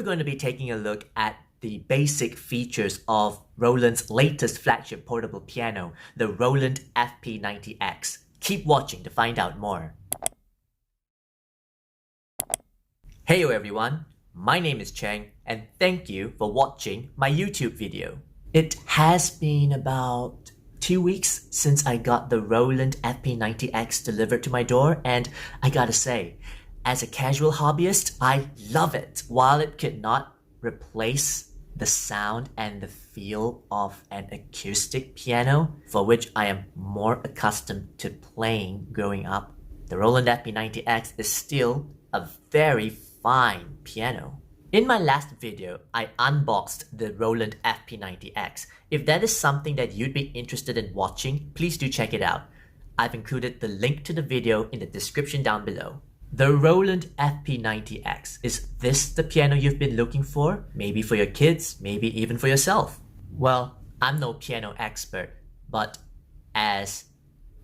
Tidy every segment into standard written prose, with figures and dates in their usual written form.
going to be taking a look at the basic features of Roland's latest flagship portable piano, the Roland FP-90X. Keep watching to find out more. Hey everyone, my name is Cheng and thank you for watching my YouTube video. It has been about 2 weeks since I got the Roland FP-90X delivered to my door, and I gotta say, as a casual hobbyist, I love it. While it could not replace the sound and the feel of an acoustic piano, for which I am more accustomed to playing growing up, the Roland FP-90X is still a very fine piano. In my last video, I unboxed the Roland FP-90X. If that is something that you'd be interested in watching, please do check it out. I've included the link to the video in the description down below. The Roland FP-90X. Is this the piano you've been looking for? Maybe for your kids, maybe even for yourself. Well, I'm no piano expert, but as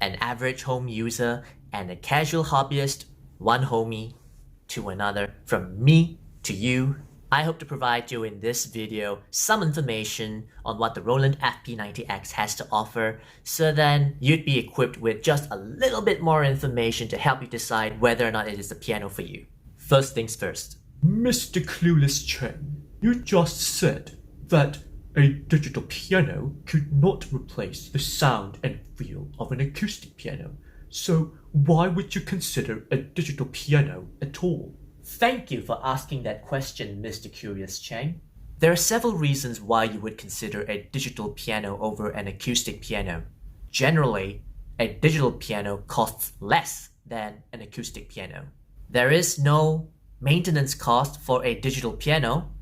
an average home user and a casual hobbyist, one homie to another, from me to you, I hope to provide you in this video some information on what the Roland FP-90X has to offer, so then you'd be equipped with just a little bit more information to help you decide whether or not it is the piano for you. First things first. Mr. Clueless Chain, you just said that a digital piano could not replace the sound and feel of an acoustic piano. So why would you consider a digital piano at all? Thank you for asking that question, Mr. Curious Cheng. There are several reasons why you would consider a digital piano over an acoustic piano. Generally, a digital piano costs less than an acoustic piano. There is no maintenance cost for a digital piano.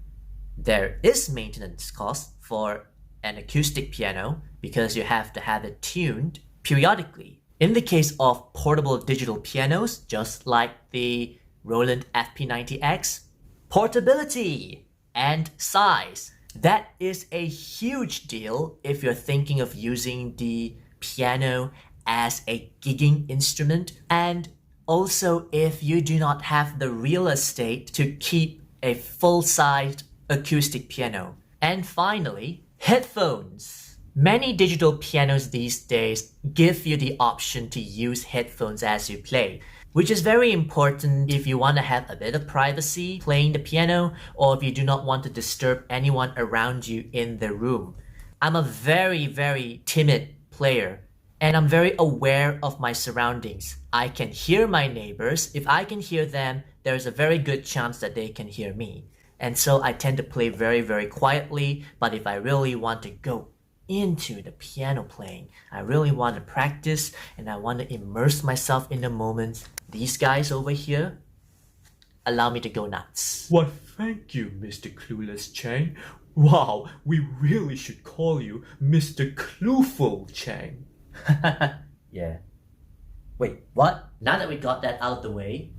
There is maintenance cost for an acoustic piano because you have to have it tuned periodically. In the case of portable digital pianos, just like the Roland FP-90X, portability and size. That is a huge deal if you're thinking of using the piano as a gigging instrument, and also if you do not have the real estate to keep a full-sized acoustic piano. And finally, headphones. Many digital pianos these days give you the option to use headphones as you play, which is very important if you want to have a bit of privacy playing the piano, or if you do not want to disturb anyone around you in the room. I'm a very timid player, and I'm very aware of my surroundings. I can hear my neighbors. If I can hear them, there's a very good chance that they can hear me. And so I tend to play very quietly, but if I really want to go into the piano playing, I really want to practice and I want to immerse myself in the moment, these guys over here allow me to go nuts. Why, thank you, Mr. Clueless Chain. Wow, we really should call you Mr. Clueful Chain. Yeah. Wait, what? Now that we got that out of the way,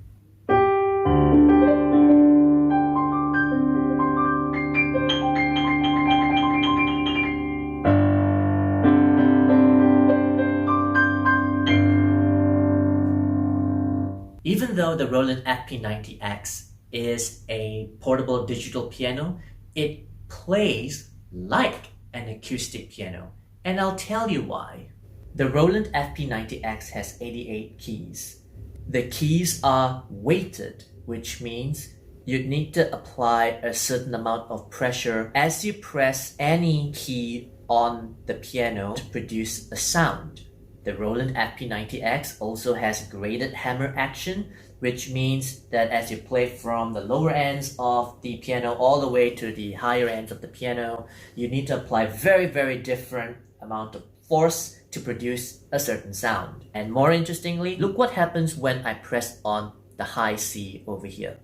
even though the Roland FP-90X is a portable digital piano, it plays like an acoustic piano. And I'll tell you why. The Roland FP-90X has 88 keys. The keys are weighted, which means you'd need to apply a certain amount of pressure as you press any key on the piano to produce a sound. The Roland FP-90X also has graded hammer action, which means that as you play from the lower ends of the piano all the way to the higher ends of the piano, you need to apply very different amount of force to produce a certain sound. And more interestingly, look what happens when I press on the high C over here.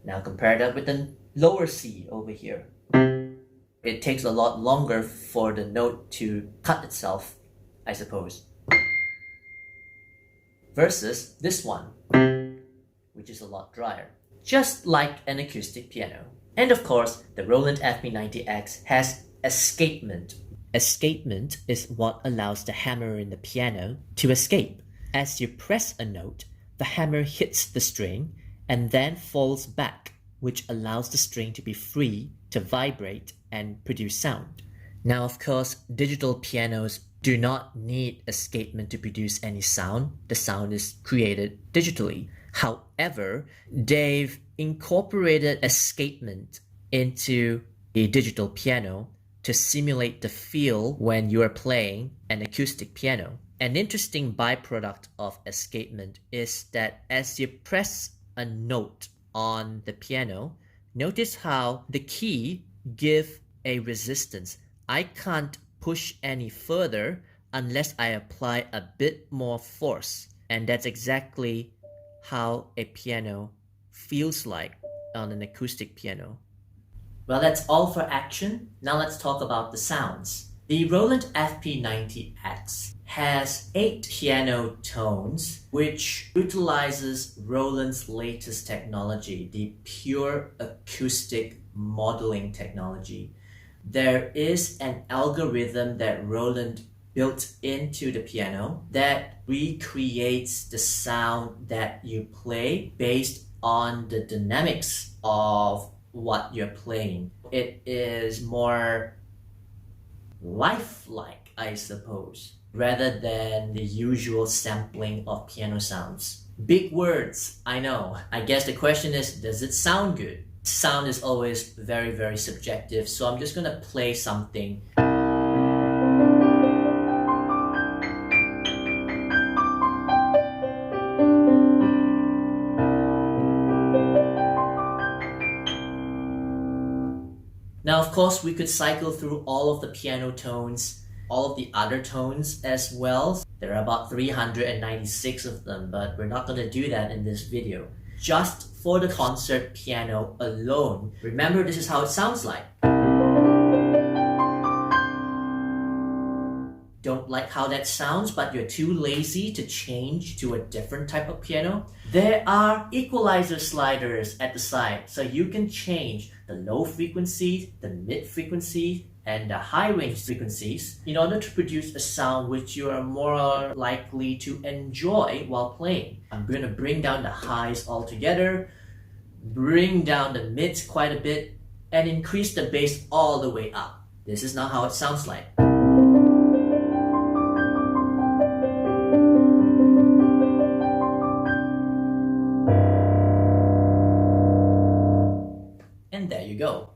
Now compare that with the lower C over here. It takes a lot longer for the note to cut itself, I suppose. Versus this one, which is a lot drier. Just like an acoustic piano. And of course, the Roland FP-90X has escapement. Escapement is what allows the hammer in the piano to escape. As you press a note, the hammer hits the string and then falls back, which allows the string to be free to vibrate and produce sound. Now, of course, digital pianos do not need escapement to produce any sound. The sound is created digitally. However, they've incorporated escapement into a digital piano to simulate the feel when you are playing an acoustic piano. An interesting byproduct of escapement is that as you press a note on the piano, notice how the key give a resistance. I can't push any further unless I apply a bit more force, and that's exactly how a piano feels like on an acoustic piano. Well, that's all for action. Now let's talk about the sounds. The Roland FP-90X has 8 piano tones, which utilizes Roland's latest technology, the pure acoustic modeling technology. There is an algorithm that Roland built into the piano that recreates the sound that you play based on the dynamics of what you're playing. It is more lifelike, I suppose, rather than the usual sampling of piano sounds. Big words, I know. I guess the question is, does it sound good? Sound is always very, very subjective, so I'm just gonna play something. Now, of course, we could cycle through all of the piano tones, all of the other tones as well. There are about 396 of them, but we're not going to do that in this video. Just for the concert piano alone, remember this is how it sounds like. Don't like how that sounds, but you're too lazy to change to a different type of piano? There are equalizer sliders at the side, so you can change the low frequencies, the mid frequencies, and the high range frequencies in order to produce a sound which you are more likely to enjoy while playing. I'm going to bring down the highs altogether, bring down the mids quite a bit, and increase the bass all the way up. This is now how it sounds like. And there you go.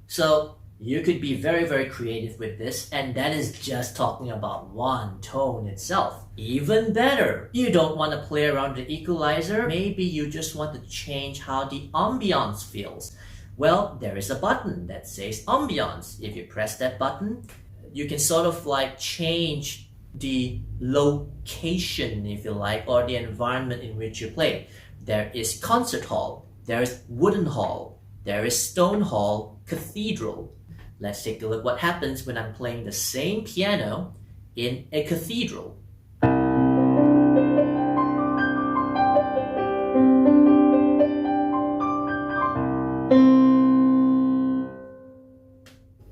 So you could be very, very creative with this, and that is just talking about one tone itself. Even better, you don't want to play around the equalizer. Maybe you just want to change how the ambience feels. Well, there is a button that says Ambience. If you press that button, you can sort of like change the location, if you like, or the environment in which you play. There is concert hall, there is wooden hall, there is stone hall, cathedral. Let's take a look what happens when I'm playing the same piano in a cathedral.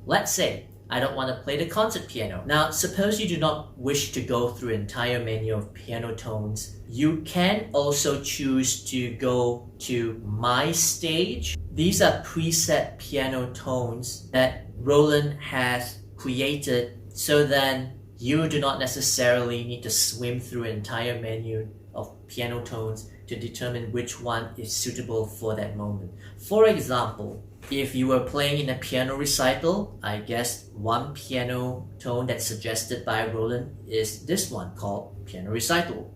Let's say I don't want to play the concert piano. Now, suppose you do not wish to go through an entire menu of piano tones. You can also choose to go to My Stage. These are preset piano tones that Roland has created so then you do not necessarily need to swim through an entire menu of piano tones to determine which one is suitable for that moment. For example, if you were playing in a piano recital, I guess one piano tone that's suggested by Roland is this one called Piano Recital.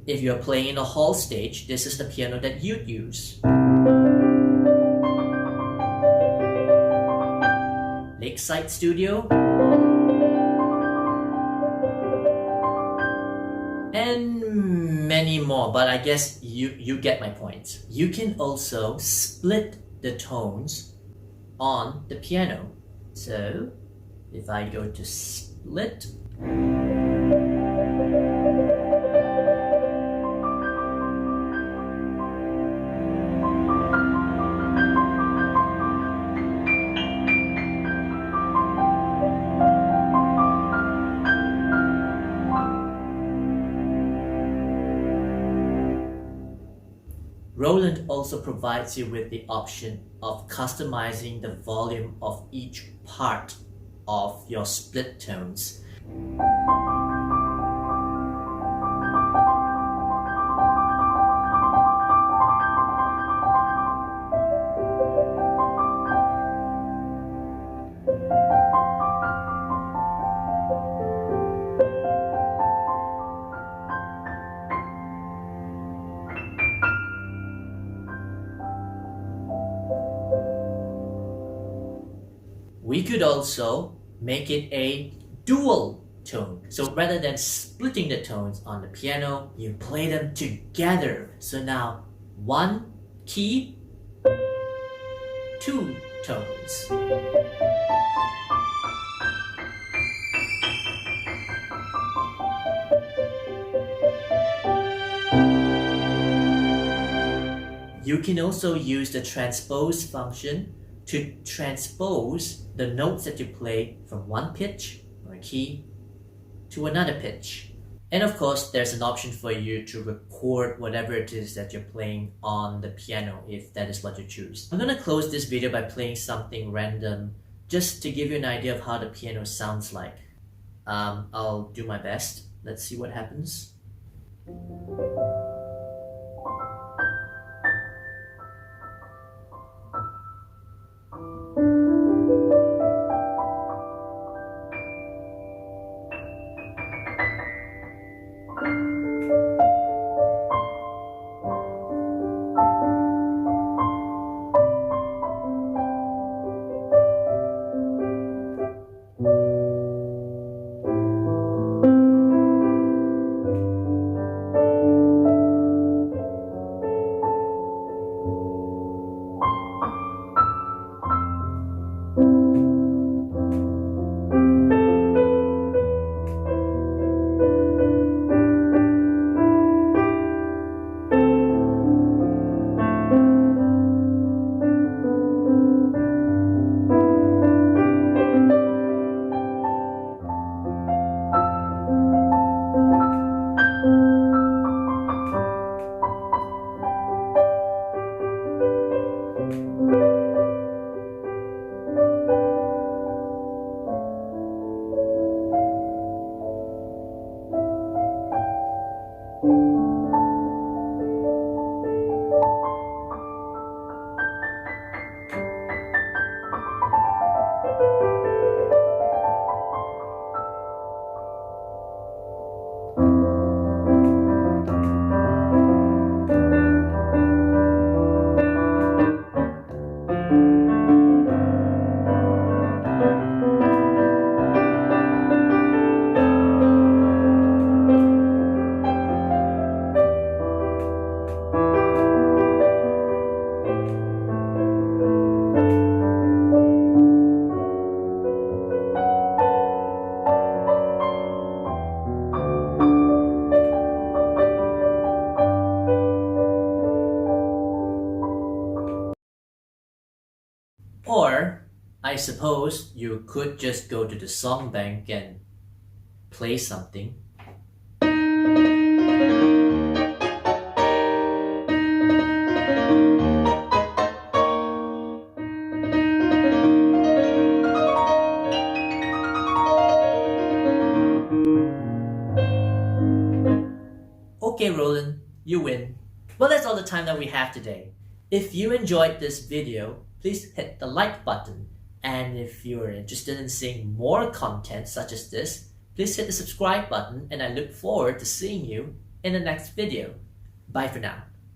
If you're playing in a hall stage, this is the piano that you'd use. Lakeside Studio. And many more, but I guess you get my point. You can also split the tones on the piano. So if I go to split, Roland also provides you with the option of customizing the volume of each part of your split tones. We could also make it a dual tone. So rather than splitting the tones on the piano, you play them together. So now one key, two tones. You can also use the transpose function to transpose the notes that you play from one pitch or a key to another pitch. And of course, there's an option for you to record whatever it is that you're playing on the piano if that is what you choose. I'm gonna close this video by playing something random just to give you an idea of how the piano sounds like. I'll do my best. Let's see what happens. Or, I suppose you could just go to the song bank and play something. Okay, Roland, you win. Well, that's all the time that we have today. If you enjoyed this video, please hit the like button. And if you're interested in seeing more content such as this, please hit the subscribe button, and I look forward to seeing you in the next video. Bye for now.